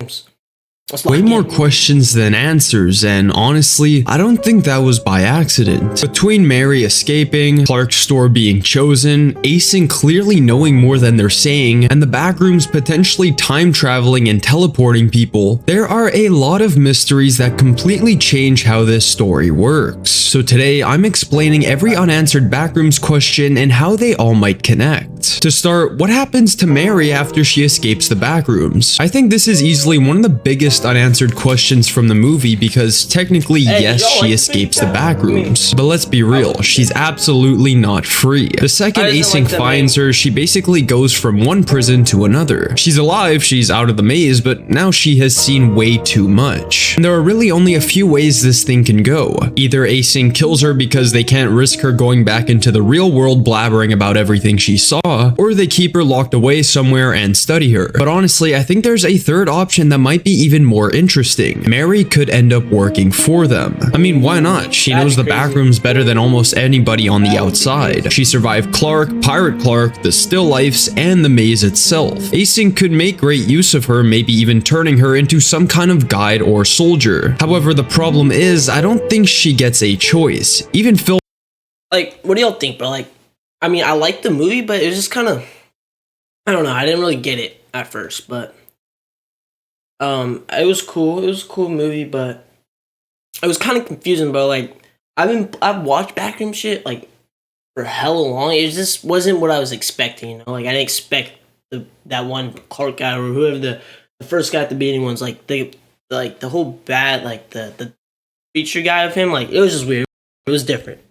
Backrooms. Way more questions than answers, and honestly, I don't think that was by accident. Between Mary escaping, Clark's store being chosen, acing clearly knowing more than they're saying, and the Backrooms potentially time traveling and teleporting people, there are a lot of mysteries that completely change how this story works. So today, I'm explaining every unanswered Backrooms question and how they all might connect. To start, what happens to Mary after she escapes the Backrooms? I think this is easily one of the biggest unanswered questions from the movie because technically, yes, she escapes the Backrooms, but let's be real, she's absolutely not free. The second Acing finds her, she basically goes from one prison to another. She's alive, she's out of the maze, but now she has seen way too much. And there are really only a few ways this thing can go. Either Acing kills her because they can't risk her going back into the real world blabbering about everything she saw, or they keep her locked away somewhere and study her. But honestly, I think there's a third option that might be even more interesting. Mary could end up working for them. I mean, why not? She knows the Backrooms better than almost anybody on the outside. She survived Clark, Pirate Clark, the still lifes, and the maze itself. Acing could make great use of her, maybe even turning her into some kind of guide or soldier. However, the problem is, I don't think she gets a choice. Even Phil. Like, what do y'all think, bro? Like, I mean, I liked the movie, but it was just kind of, I don't know, I didn't really get it at first, but it was cool. It was a cool movie, but it was kind of confusing, bro. Like, I've watched Backroom shit like for hella long. It just wasn't what I was expecting, you know. Like, I didn't expect that one Clark guy or whoever the first guy at the beginning was. Like the whole bad, like the feature guy of him. Like, it was just weird. It was different.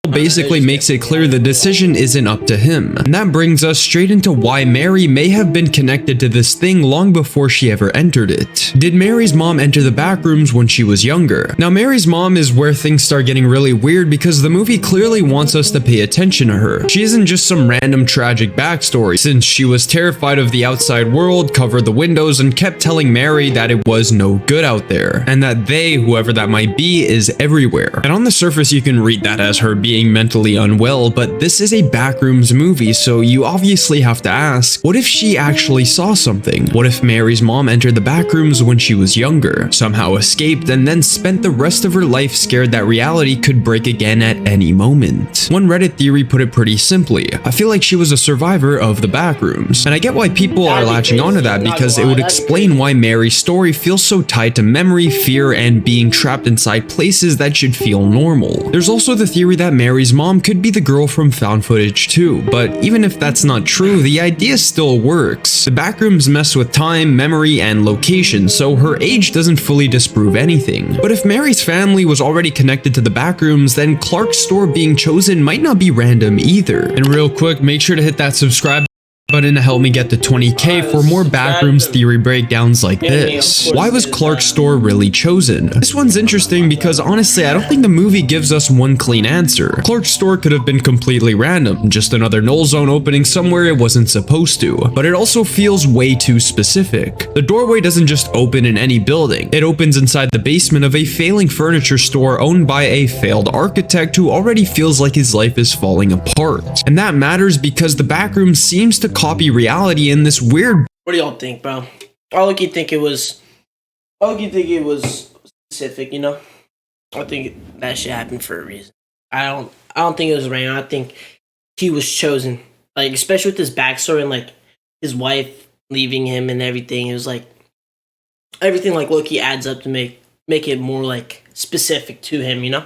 Basically makes it clear the decision isn't up to him. And that brings us straight into why Mary may have been connected to this thing long before she ever entered it. Did Mary's mom enter the Backrooms when she was younger? Now, Mary's mom is where things start getting really weird because the movie clearly wants us to pay attention to her. She isn't just some random tragic backstory, since she was terrified of the outside world, covered the windows, and kept telling Mary that it was no good out there, and that they, whoever that might be, is everywhere. And on the surface, you can read that as her being mentally unwell, but this is a Backrooms movie, so you obviously have to ask, what if she actually saw something? What if Mary's mom entered the Backrooms when she was younger, somehow escaped, and then spent the rest of her life scared that reality could break again at any moment? One Reddit theory put it pretty simply: I feel like she was a survivor of the Backrooms. And I get why people are latching onto that, because it would explain why Mary's story feels so tied to memory, fear, and being trapped inside places that should feel normal. There's also the theory that Mary's mom could be the girl from found footage too, but even if that's not true, the idea still works. The Backrooms mess with time, memory, and location, so her age doesn't fully disprove anything. But if Mary's family was already connected to the Backrooms, then Clark's store being chosen might not be random either. And real quick, make sure to hit that subscribe button to help me get to 20k for more Backrooms theory breakdowns like this. Why was Clark's store really chosen? This one's interesting because honestly, I don't think the movie gives us one clean answer. Clark's store could have been completely random, just another null zone opening somewhere it wasn't supposed to, but it also feels way too specific. The doorway doesn't just open in any building. It opens inside the basement of a failing furniture store owned by a failed architect who already feels like his life is falling apart. And that matters because the Backrooms seems to copy reality in this weird. What do y'all think, bro? I look, you think it was specific, you know? I think that shit happened for a reason. I don't think it was random. I think he was chosen. Like, especially with his backstory and like his wife leaving him and everything. It was like everything like Loki adds up to make it more like specific to him, you know?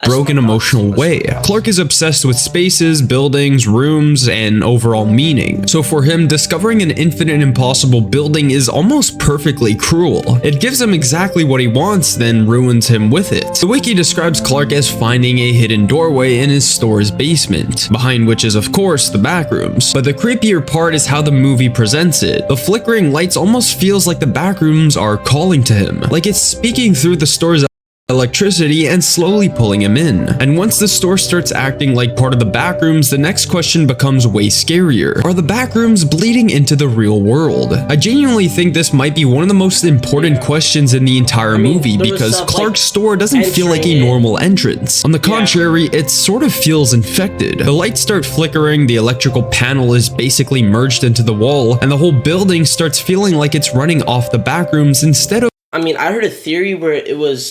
Broken emotional way. Clark is obsessed with spaces, buildings, rooms, and overall meaning. So for him, discovering an infinite impossible building is almost perfectly cruel. It gives him exactly what he wants, then ruins him with it. The wiki describes Clark as finding a hidden doorway in his store's basement, behind which is of course the Backrooms. But the creepier part is how the movie presents it. The flickering lights almost feels like the Backrooms are calling to him, like it's speaking through the store's electricity and slowly pulling him in. And once the store starts acting like part of the Backrooms, the next question becomes way scarier. Are the Backrooms bleeding into the real world? I genuinely think this might be one of the most important questions in the entire movie because Clark's store doesn't feel like a normal entrance. On the contrary, it sort of feels infected. The lights start flickering, the electrical panel is basically merged into the wall, and the whole building starts feeling like it's running off the Backrooms instead of— I mean, I heard a theory where it was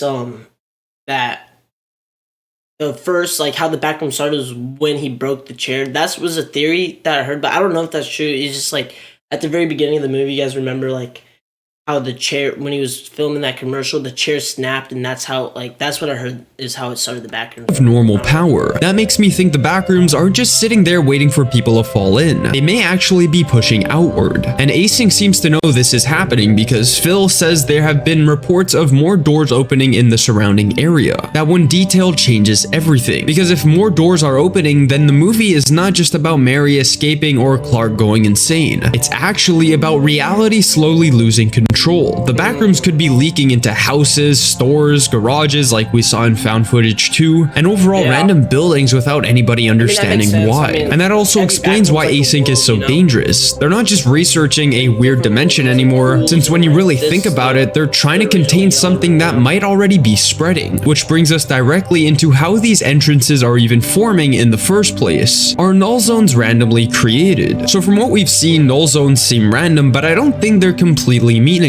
that the first, like, how the Backroom started was when he broke the chair. That was a theory that I heard, but I don't know if that's true. It's just like at the very beginning of the movie, you guys remember like how the chair, when he was filming that commercial, the chair snapped, and that's how, like, that's what I heard is how it started the Backrooms. Of normal power. That makes me think the Backrooms aren't just sitting there waiting for people to fall in. They may actually be pushing outward. And Async seems to know this is happening because Phil says there have been reports of more doors opening in the surrounding area. That one detail changes everything. Because if more doors are opening, then the movie is not just about Mary escaping or Clark going insane. It's actually about reality slowly losing control. The Backrooms could be leaking into houses, stores, garages like we saw in Found Footage 2, and overall random buildings without anybody understanding why. And that also explains why Async is so dangerous. They're not just researching a weird dimension anymore, since when you really think about it, they're trying to contain something that might already be spreading, which brings us directly into how these entrances are even forming in the first place. Are null zones randomly created? So from what we've seen, null zones seem random, but I don't think they're completely meaningless.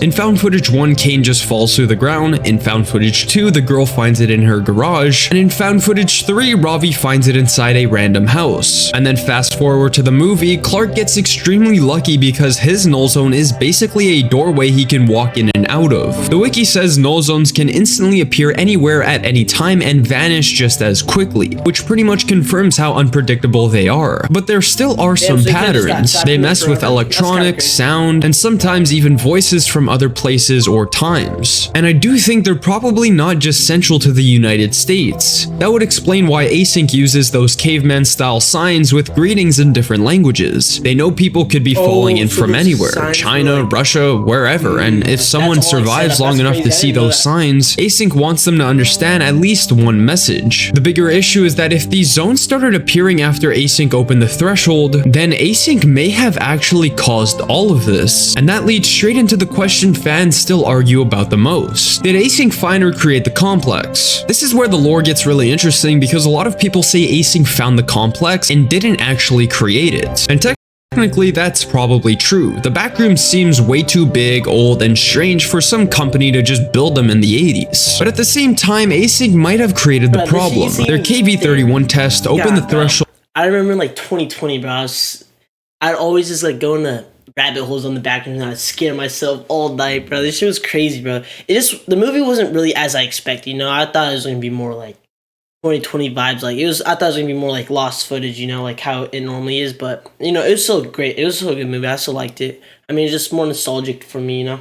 In Found Footage 1, Kane just falls through the ground. In Found Footage 2, the girl finds it in her garage. And in Found Footage 3, Ravi finds it inside a random house. And then fast forward to the movie, Clark gets extremely lucky because his null zone is basically a doorway he can walk in and out of. The wiki says null zones can instantly appear anywhere at any time and vanish just as quickly, which pretty much confirms how unpredictable they are. But there still are some patterns. They mess with electronics, sound, and sometimes even voices from other places or times. And I do think they're probably not just central to the United States. That would explain why Async uses those caveman style signs with greetings in different languages. They know people could be falling in from anywhere, China, Russia, wherever, and if someone survives long enough to see those signs, Async wants them to understand at least one message. The bigger issue is that if these zones started appearing after Async opened the threshold, then Async may have actually caused all of this. And that leads straight into the question fans still argue about the most. Did Async find or create the complex? This is where the lore gets really interesting because a lot of people say Async found the complex and didn't actually create it. And technically, that's probably true. The Backrooms seems way too big, old, and strange for some company to just build them in the 80s. But at the same time, Async might have created the problem. Their KV-31 test opened the threshold. I remember like 2020, bro. I'd always just like go into rabbit holes on the Backrooms and I'd scare myself all night, bro. This shit was crazy, bro. The movie wasn't really as I expected, you know. I thought it was gonna be more like 2020 vibes. Like I thought it was gonna be more like lost footage, you know, like how it normally is. But you know, it was still great. It was still a good movie. I still liked it. I mean, it's just more nostalgic for me, you know.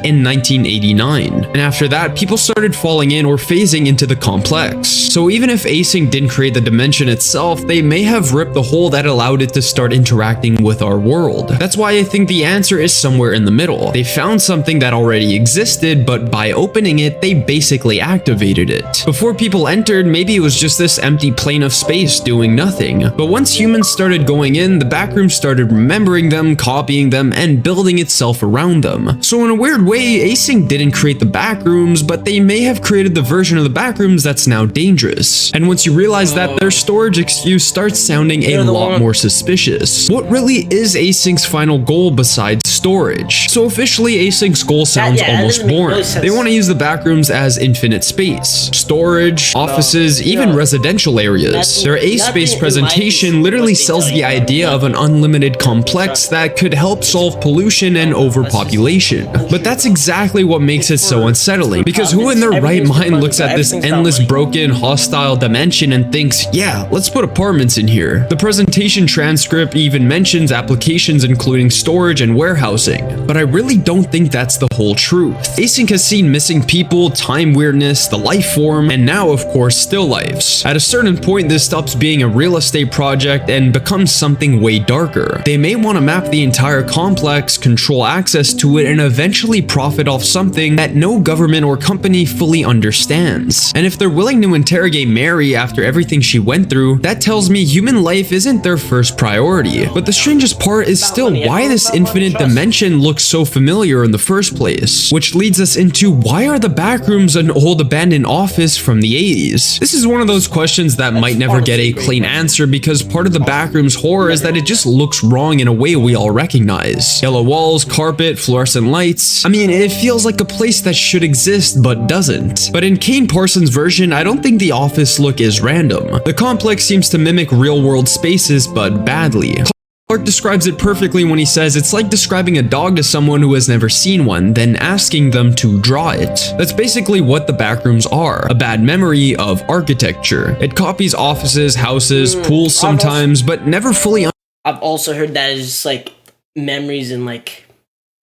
In 1989, and after that people started falling in or phasing into the complex. So even if Async didn't create the dimension itself, they may have ripped the hole that allowed it to start interacting with our world. That's why I think the answer is somewhere in the middle. They found something that already existed, but by opening it, they basically activated it. Before people entered, maybe it was just this empty plane of space doing nothing. But once humans started going in, the Backrooms started remembering them, copying them, and building itself around them. So in a weird way, Async didn't create the Backrooms, but they may have created the version of the Backrooms that's now dangerous. And once you realize that, their storage excuse starts sounding a lot more suspicious. What really is Async's final goal besides storage? So officially, Async's goal sounds almost boring. They want to use the Backrooms as infinite space, storage, offices, even residential areas. Their A-Space presentation literally sells the idea of an unlimited complex that could help solve pollution and overpopulation. But that's exactly what makes it so unsettling, because who in their right mind looks at this endless, broken, hostile dimension and thinks, yeah, let's put apartments in here? The presentation transcript even mentions applications including storage and warehousing, but I really don't think that's the whole truth. Async has seen missing people, time weirdness, the life form, and now, of course, still lifes. At a certain point, this stops being a real estate project and becomes something way darker. They may want to map the entire complex, control access to it, and eventually actually profit off something that no government or company fully understands. And if they're willing to interrogate Mary after everything she went through, that tells me human life isn't their first priority. But the strangest part is still why this infinite dimension looks so familiar in the first place, which leads us into why are the Backrooms an old abandoned office from the 80s? This is one of those questions that might never get a clean answer because part of the Backrooms horror is that it just looks wrong in a way we all recognize. Yellow walls, carpet, fluorescent lights. I mean, it feels like a place that should exist but doesn't. But in Kane Parsons' version, I don't think the office look is random. The complex seems to mimic real-world spaces, but badly. Clark describes it perfectly when he says it's like describing a dog to someone who has never seen one, then asking them to draw it. That's basically what the Backrooms are, a bad memory of architecture. It copies offices, houses, pools sometimes, but never fully. I've also heard that it's just like memories and like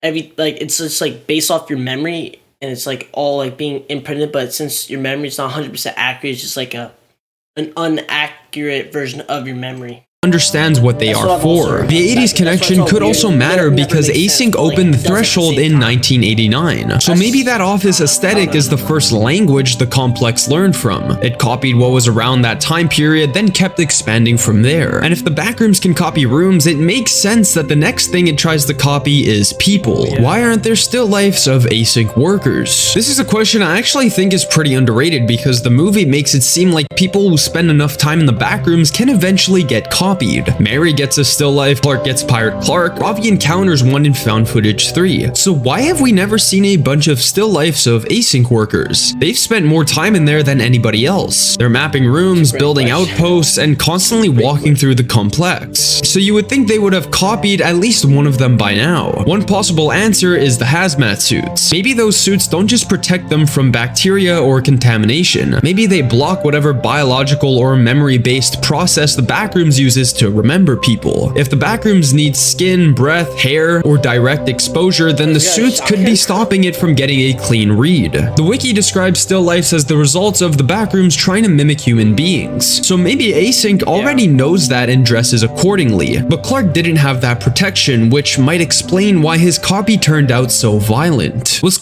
it's just like based off your memory, and it's like all like being imprinted, but since your memory is not 100% accurate, it's just like an inaccurate version of your memory. Understands what they are for. The 80s connection could also matter because Async opened the threshold in 1989, so maybe that office aesthetic is the first language the complex learned from. It copied what was around that time period, then kept expanding from there. And if the Backrooms can copy rooms, it makes sense that the next thing it tries to copy is people. Why aren't there still lives of Async workers? This is a question I actually think is pretty underrated because the movie makes it seem like people who spend enough time in the Backrooms can eventually get copied. Mary gets a still life, Clark gets Pirate Clark, Ravi encounters one in found footage 3. So why have we never seen a bunch of still lifes of Async workers? They've spent more time in there than anybody else. They're mapping rooms, building outposts, and constantly walking through the complex. So you would think they would have copied at least one of them by now. One possible answer is the hazmat suits. Maybe those suits don't just protect them from bacteria or contamination. Maybe they block whatever biological or memory-based process the Backrooms uses to remember people. If the Backrooms need skin, breath, hair, or direct exposure, then the suits could be stopping it from getting a clean read. The wiki describes still lifes as the results of the Backrooms trying to mimic human beings. So maybe Async already knows that and dresses accordingly, but Clark didn't have that protection, which might explain why his copy turned out so violent. Was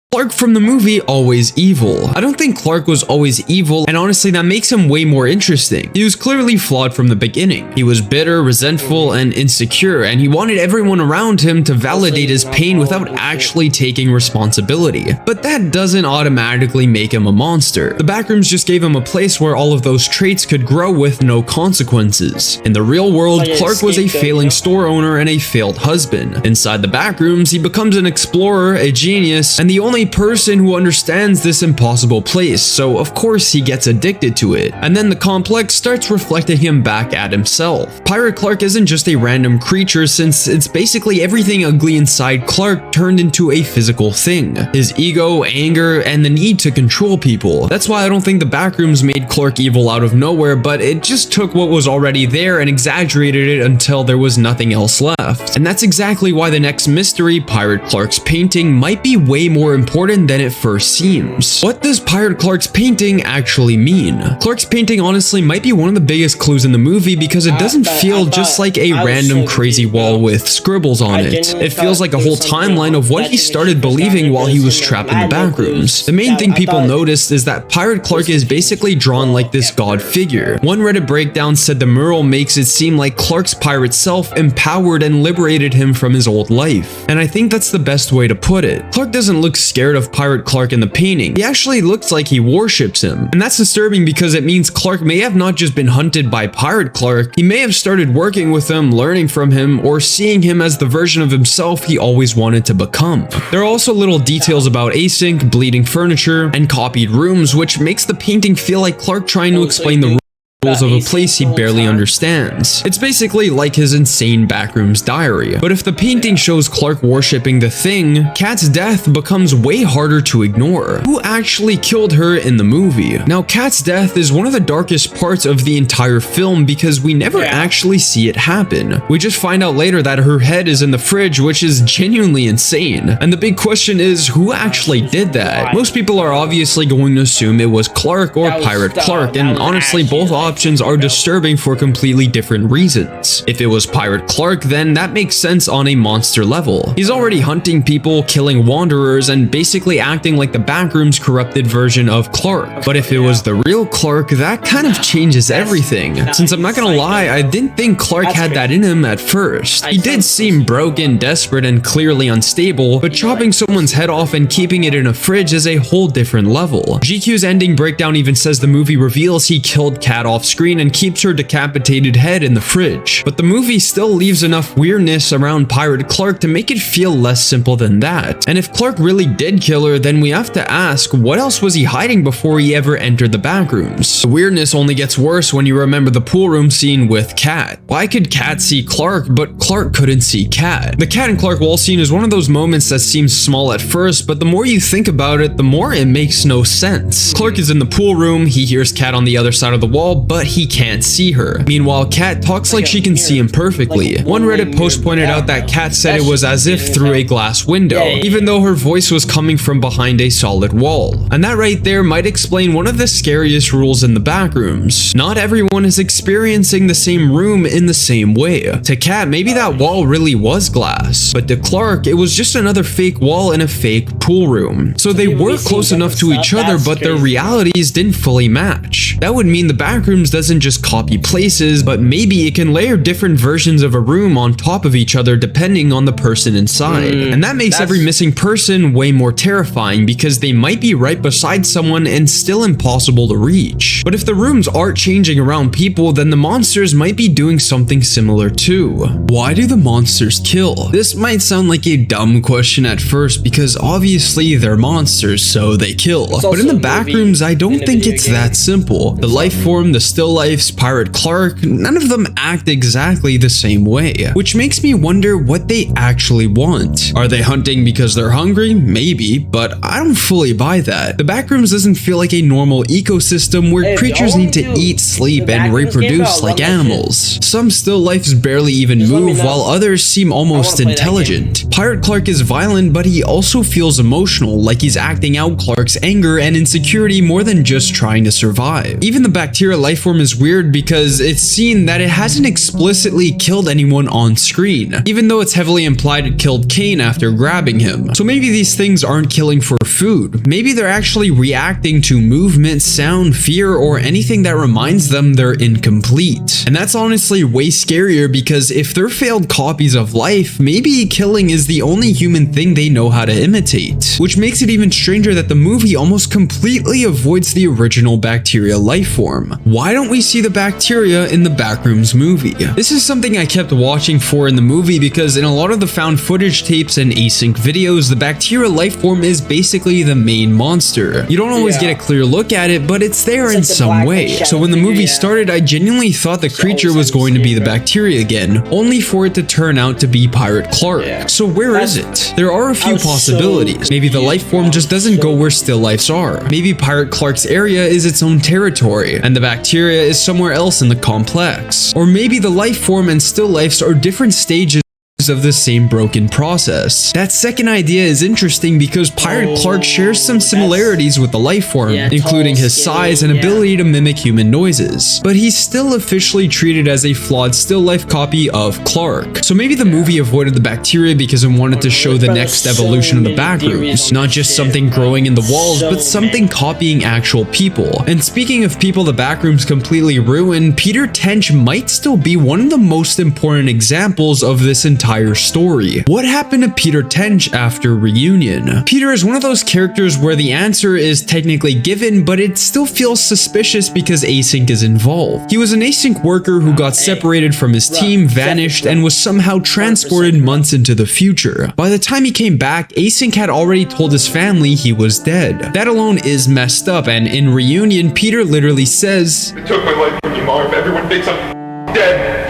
Clark from the movie always evil? I don't think Clark was always evil, and honestly that makes him way more interesting. He was clearly flawed from the beginning. He was bitter, resentful, and insecure, and he wanted everyone around him to validate his pain without actually taking responsibility. But that doesn't automatically make him a monster. The Backrooms just gave him a place where all of those traits could grow with no consequences. In the real world, Clark was a failing store owner and a failed husband. Inside the Backrooms, he becomes an explorer, a genius, and the only person who understands this impossible place, so of course he gets addicted to it. And then the complex starts reflecting him back at himself. Pirate Clark isn't just a random creature, since it's basically everything ugly inside Clark turned into a physical thing. His ego, anger, and the need to control people. That's why I don't think the Backrooms made Clark evil out of nowhere, but it just took what was already there and exaggerated it until there was nothing else left. And that's exactly why the next mystery, Pirate Clark's painting, might be way more important than it first seems. What does Pirate Clark's painting actually mean? Clark's painting honestly might be one of the biggest clues in the movie because it doesn't feel just like a random crazy wall with scribbles on it. It feels like a whole timeline of what he started believing while he was trapped in the Backrooms. The main thing people noticed is that Pirate Clark is basically drawn like this god figure. One Reddit breakdown said the mural makes it seem like Clark's pirate self empowered and liberated him from his old life. And I think that's the best way to put it. Clark doesn't look scared of Pirate Clark in the painting. He actually looks like he worships him. And that's disturbing because it means Clark may have not just been hunted by Pirate Clark, he may have started working with him, learning from him, or seeing him as the version of himself he always wanted to become. There are also little details about Async, bleeding furniture, and copied rooms, which makes the painting feel like Clark trying to explain the rules of a place he barely understands. It's basically like his insane Backrooms diary. But if the painting shows Clark worshipping the Thing, Kat's death becomes way harder to ignore. Who actually killed her in the movie? Now, Kat's death is one of the darkest parts of the entire film because we never actually see it happen. We just find out later that her head is in the fridge, which is genuinely insane. And the big question is, who actually did that? Most people are obviously going to assume it was Clark or Pirate Clark, and honestly, both options options are disturbing for completely different reasons. If it was Pirate Clark, then that makes sense on a monster level. He's already hunting people, killing wanderers, and basically acting like the Backrooms corrupted version of Clark. But if it was the real Clark, that kind of changes everything. Since I'm not gonna lie, I didn't think Clark had that in him at first. He did seem broken, desperate, and clearly unstable, but chopping someone's head off and keeping it in a fridge is a whole different level. GQ's ending breakdown even says the movie reveals he killed Kat off screen and keeps her decapitated head in the fridge. But the movie still leaves enough weirdness around Pirate Clark to make it feel less simple than that. And if Clark really did kill her, then we have to ask, what else was he hiding before he ever entered the Backrooms? The weirdness only gets worse when you remember the pool room scene with Kat. Why could Kat see Clark, but Clark couldn't see Kat? The Kat and Clark wall scene is one of those moments that seems small at first, but the more you think about it, the more it makes no sense. Clark is in the pool room, he hears Kat on the other side of the wall, but he can't see her. Meanwhile, Kat talks like she can see him perfectly. One Reddit post pointed out that Kat said it was as if through a glass window, even though her voice was coming from behind a solid wall. And that right there might explain one of the scariest rules in the Backrooms. Not everyone is experiencing the same room in the same way. To Kat, maybe that wall really was glass, but to Clark, it was just another fake wall in a fake pool room. So they were close enough to each other, but their realities didn't fully match. That would mean the Backrooms doesn't just copy places, but maybe it can layer different versions of a room on top of each other depending on the person inside. And that makes every missing person way more terrifying because they might be right beside someone and still impossible to reach. But if the rooms aren't changing around people, then the monsters might be doing something similar too. Why do the monsters kill? This might sound like a dumb question at first because obviously they're monsters, so they kill. But in the Backrooms, I don't think it's that simple. The life form, the still lifes, Pirate Clark, none of them act exactly the same way, which makes me wonder what they actually want. Are they hunting because they're hungry? Maybe, but I don't fully buy that. The Backrooms doesn't feel like a normal ecosystem where creatures need to eat, sleep, and reproduce like animals. Some still lifes barely even move, while others seem almost intelligent. Pirate Clark is violent, but he also feels emotional, like he's acting out Clark's anger and insecurity more than just trying to survive. Even the bacteria lifeform is weird because it's seen that it hasn't explicitly killed anyone on screen, even though it's heavily implied it killed Kane after grabbing him. So maybe these things aren't killing for food. Maybe they're actually reacting to movement, sound, fear, or anything that reminds them they're incomplete. And that's honestly way scarier because if they're failed copies of life, maybe killing is the only human thing they know how to imitate. Which makes it even stranger that the movie almost completely avoids the original bacteria life form. Why don't we see the bacteria in the Backrooms movie? This is something I kept watching for in the movie because in a lot of the found footage tapes and async videos, the bacteria life form is basically the main monster. You don't always get a clear look at it, but it's there in some way. So when the movie started, I genuinely thought the creature was going to be the bacteria again, only for it to turn out to be Pirate Clark. So where is it? There are a few possibilities. Maybe the life form just doesn't go where still lifes are. Maybe Pirate Clark's area is its own territory, and the bacteria is somewhere else in the complex. Or maybe the life form and still lifes are different stages of the same broken process. That second idea is interesting because Pirate Clark shares some similarities with the life form, including his size and ability to mimic human noises, but he's still officially treated as a flawed still life copy of Clark. So maybe the movie avoided the bacteria because it wanted to show the next evolution of the Backrooms, not just something growing in the walls, but something copying actual people. And speaking of people the Backrooms completely ruined, Peter Tench might still be one of the most important examples of this entire story. What happened to Peter Tench after Reunion? Peter is one of those characters where the answer is technically given, but it still feels suspicious because async is involved. He was an async worker who got separated from his team, vanished, and was somehow transported months into the future. By the time he came back, async had already told his family he was dead. That alone is messed up, and in Reunion, Peter literally says, "They took my life from me, Marv. Everyone thinks I'm dead.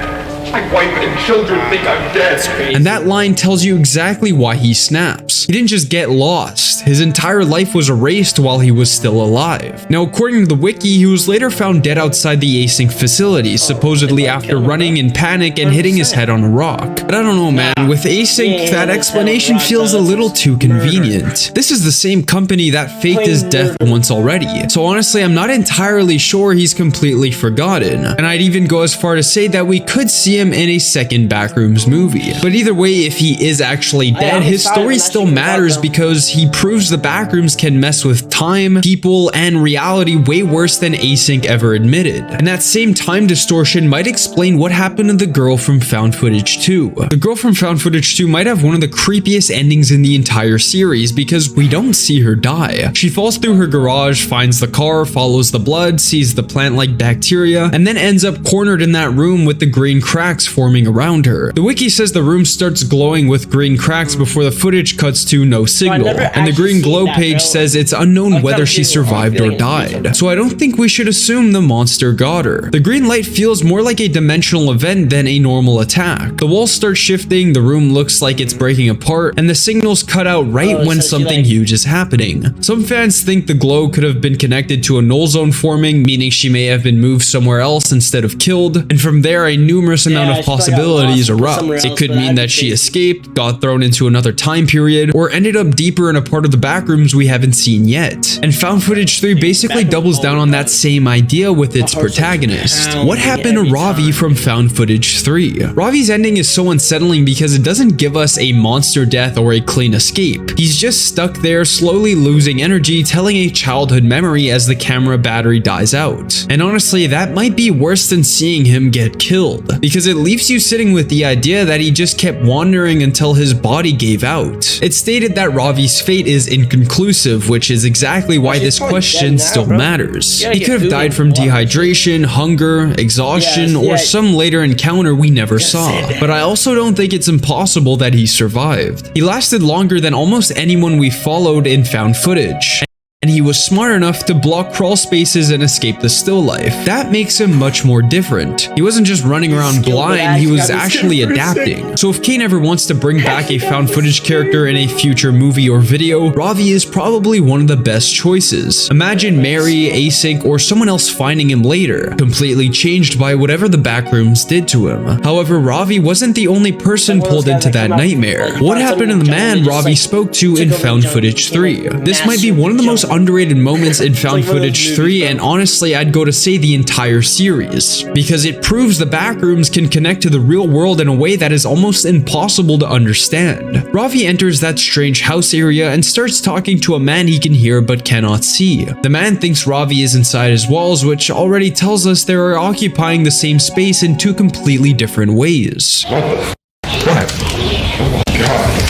My wife and children think I'm dead." And that line tells you exactly why he snaps. He didn't just get lost. His entire life was erased while he was still alive. Now, according to the wiki, he was later found dead outside the async facility, supposedly after running in panic and hitting his head on a rock. But I don't know, man. With async, that explanation feels a little too convenient. This is the same company that faked his death once already. So honestly, I'm not entirely sure he's completely forgotten. And I'd even go as far to say that we could see him in a second Backrooms movie. But either way, if he is actually dead, his story still matters because he proves the Backrooms can mess with time, people, and reality way worse than async ever admitted. And that same time distortion might explain what happened to the girl from Found Footage 2. The girl from Found Footage 2 might have one of the creepiest endings in the entire series because we don't see her die. She falls through her garage, finds the car, follows the blood, sees the plant-like bacteria, and then ends up cornered in that room with the green cracks forming around her. The wiki says the room starts glowing with green cracks before the footage cuts to no signal, and the green glow page says it's unknown whether she survived or died. So I don't think we should assume the monster got her. The green light feels more like a dimensional event than a normal attack. The walls start shifting, the room looks like it's breaking apart, and the signals cut out right when something huge is happening. Some fans think the glow could have been connected to a null zone forming, meaning she may have been moved somewhere else instead of killed, and from there a numerous amount of possibilities erupt. It could mean that she escaped, got thrown into another time period, or ended up deeper in a part of the Backrooms we haven't seen yet. And Found Footage 3 basically doubles down on that same idea with its protagonist. What happened to Ravi from Found Footage 3? Ravi's ending is so unsettling because it doesn't give us a monster death or a clean escape. He's just stuck there, slowly losing energy, telling a childhood memory as the camera battery dies out. And honestly, that might be worse than seeing him get killed, because it leaves you sitting with the idea that he just kept wandering until his body gave out. It's stated that Ravi's fate is inconclusive, which is exactly why this question still matters. He could have died from dehydration, hunger, exhaustion, or some later encounter we never saw. But I also don't think it's impossible that he survived. He lasted longer than almost anyone we followed in Found Footage. And he was smart enough to block crawl spaces and escape the still life. That makes him much more different. He wasn't just running around blind, he was actually adapting. So if Kane ever wants to bring back a Found Footage character in a future movie or video, Ravi is probably one of the best choices. Imagine Mary, Async, or someone else finding him later, completely changed by whatever the Backrooms did to him. However, Ravi wasn't the only person pulled into that nightmare. What happened to the man Ravi spoke to in Found Footage 3? This might be one of the most underrated moments in Found Footage 3, and honestly I'd go to say the entire series, because it proves the Backrooms can connect to the real world in a way that is almost impossible to understand. Ravi enters that strange house area and starts talking to a man he can hear but cannot see. The man thinks Ravi is inside his walls, which already tells us they are occupying the same space in two completely different ways. What? Oh my god.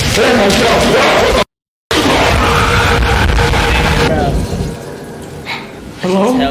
Oh my god.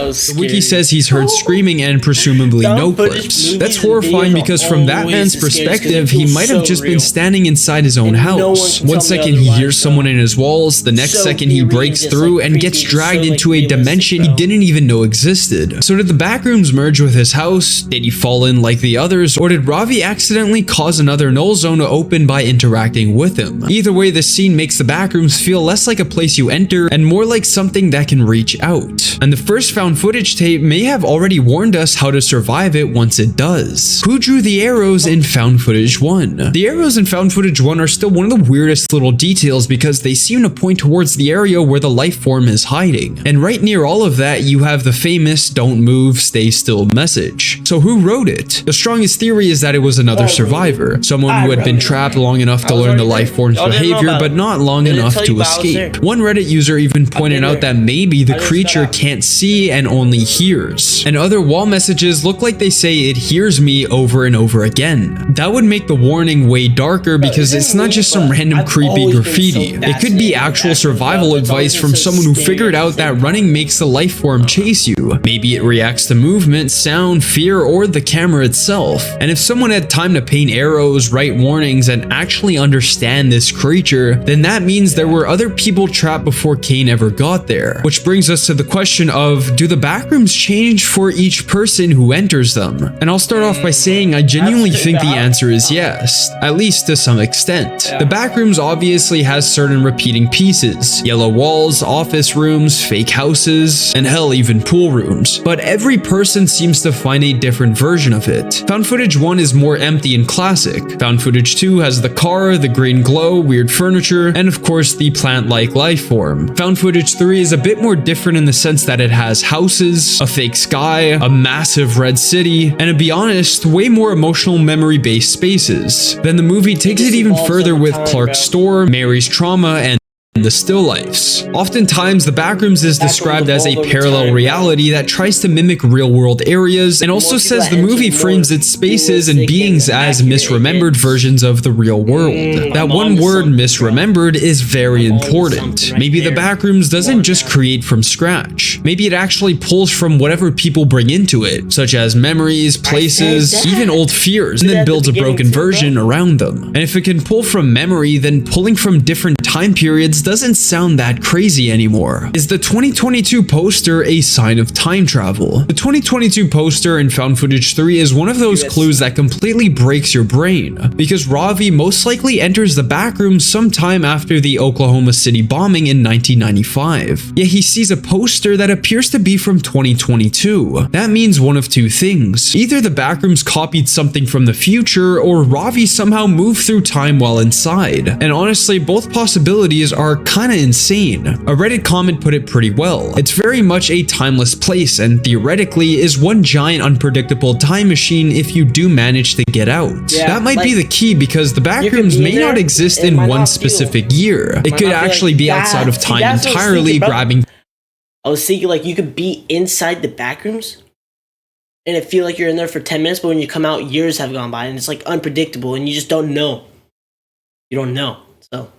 The wiki says he's heard screaming and presumably no clips. That's horrifying because from that man's perspective, he might have just been standing inside his own house. One second he hears someone in his walls, the next second he breaks through and gets dragged into a dimension he didn't even know existed. So did the Backrooms merge with his house? Did he fall in like the others? Or did Ravi accidentally cause another null zone to open by interacting with him? Either way, this scene makes the Backrooms feel less like a place you enter and more like something that can reach out. And the first Found Footage tape may have already warned us how to survive it once it does. Who drew the arrows in Found Footage 1? The arrows in Found Footage 1 are still one of the weirdest little details because they seem to point towards the area where the life form is hiding. And right near all of that, you have the famous "don't move, stay still" message. So who wrote it? The strongest theory is that it was another survivor, someone who had been trapped long enough to learn the life form's behavior but not long enough to escape. One Reddit user even pointed out that maybe the creature can't see and only hears. And other wall messages look like they say "it hears me" over and over again. That would make the warning way darker because it's not just some random creepy graffiti. It could be actual survival advice from someone who figured out that running makes the life form chase you. Maybe it reacts to movement, sound, fear, or the camera itself. And if someone had time to paint arrows, write warnings, and actually understand this creature, then that means there were other people trapped before Kane ever got there. Which brings us to the question of, do the backrooms change for each person who enters them? And I'll start off by saying I genuinely think the answer is yes, at least to some extent. The backrooms obviously has certain repeating pieces, yellow walls, office rooms, fake houses, and hell, even pool rooms. But every person seems to find a different version of it. Found footage 1 is more empty and classic. Found footage 2 has the car, the green glow, weird furniture, and of course the plant-like life form. Found footage 3 is a bit more different in the sense that it has houses, a fake sky, a massive red city, and to be honest, way more emotional memory-based spaces. Then the movie takes it even further with Clark's store, Mary's trauma, and the still lifes. Oftentimes, the backrooms is described as a parallel reality that tries to mimic real-world areas, and also says the movie frames its spaces and beings as misremembered versions of the real world. That one word, misremembered, is very important. Maybe the backrooms doesn't just create from scratch. Maybe it actually pulls from whatever people bring into it, such as memories, places, even old fears, and then builds a broken version around them. And if it can pull from memory, then pulling from different time periods doesn't sound that crazy anymore. Is the 2022 poster a sign of time travel? The 2022 poster in Found Footage 3 is one of those clues that completely breaks your brain, because Ravi most likely enters the backroom sometime after the Oklahoma City bombing in 1995. Yet he sees a poster that appears to be from 2022. That means one of two things. Either the backrooms copied something from the future, or Ravi somehow moved through time while inside. And honestly, both possibilities are kinda insane. A Reddit comment put it pretty well. It's very much a timeless place and theoretically is one giant unpredictable time machine if you do manage to get out. That might be the key, because the backrooms may not exist in one specific year. It could actually be outside of time entirely, grabbing. I was thinking like you could be inside the backrooms and it feel like you're in there for 10 minutes, but when you come out, years have gone by and it's like unpredictable and you just don't know. You don't know. So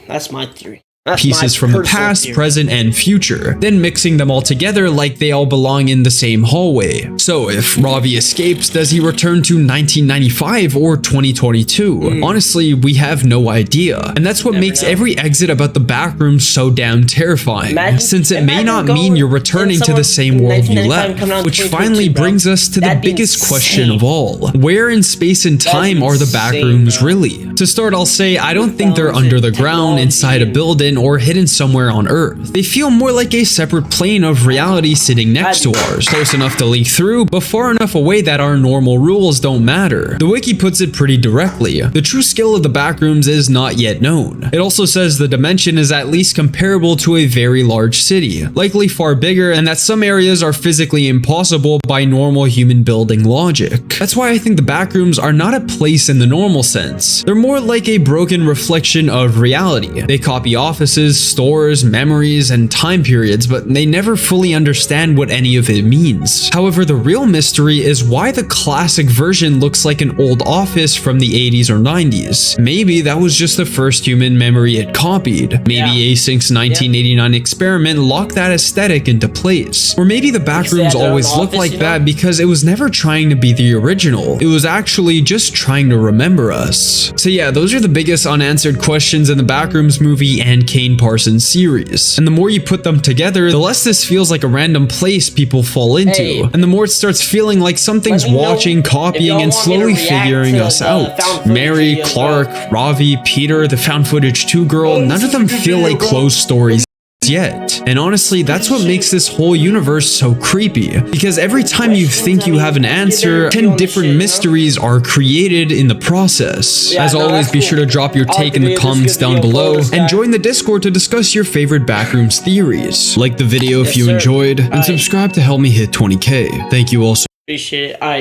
that's my theory. Pieces from the past, present, and future, then mixing them all together like they all belong in the same hallway. So if Ravi escapes, does he return to 1995 or 2022? Honestly, we have no idea. And that's what makes every exit about the backroom so damn terrifying, since it may not mean you're returning to the same world you left. Which finally brings us to the biggest question of all. Where in space and time are the backrooms really? To start, I'll say I don't think they're under the ground, inside a building, or hidden somewhere on Earth. They feel more like a separate plane of reality sitting next to ours, close enough to leak through, but far enough away that our normal rules don't matter. The wiki puts it pretty directly. The true scale of the backrooms is not yet known. It also says the dimension is at least comparable to a very large city, likely far bigger, and that some areas are physically impossible by normal human building logic. That's why I think the backrooms are not a place in the normal sense. They're more like a broken reflection of reality. They copy offices, stores, memories, and time periods, but they never fully understand what any of it means. However, the real mystery is why the classic version looks like an old office from the 80s or 90s. Maybe that was just the first human memory it copied. Maybe Async's 1989 experiment locked that aesthetic into place. Or maybe the backrooms always looked like that because it was never trying to be the original. It was actually just trying to remember us. So yeah, those are the biggest unanswered questions in the Backrooms movie and Kane Parsons series. And the more you put them together, the less this feels like a random place people fall into. And the more it starts feeling like something's watching, copying, and slowly figuring us out. Mary, Clark, Ravi, Peter, the found footage 2 girl, none of them feel like closed stories yet. And honestly, that's what makes this whole universe so creepy, because every time you think you have an answer, 10 different mysteries are created in the process. As always, be sure to drop your take in the comments down below and join the Discord to discuss your favorite Backrooms theories. Like the video if you enjoyed, and subscribe to help me hit 20k. Thank you all so much. Appreciate it. All right.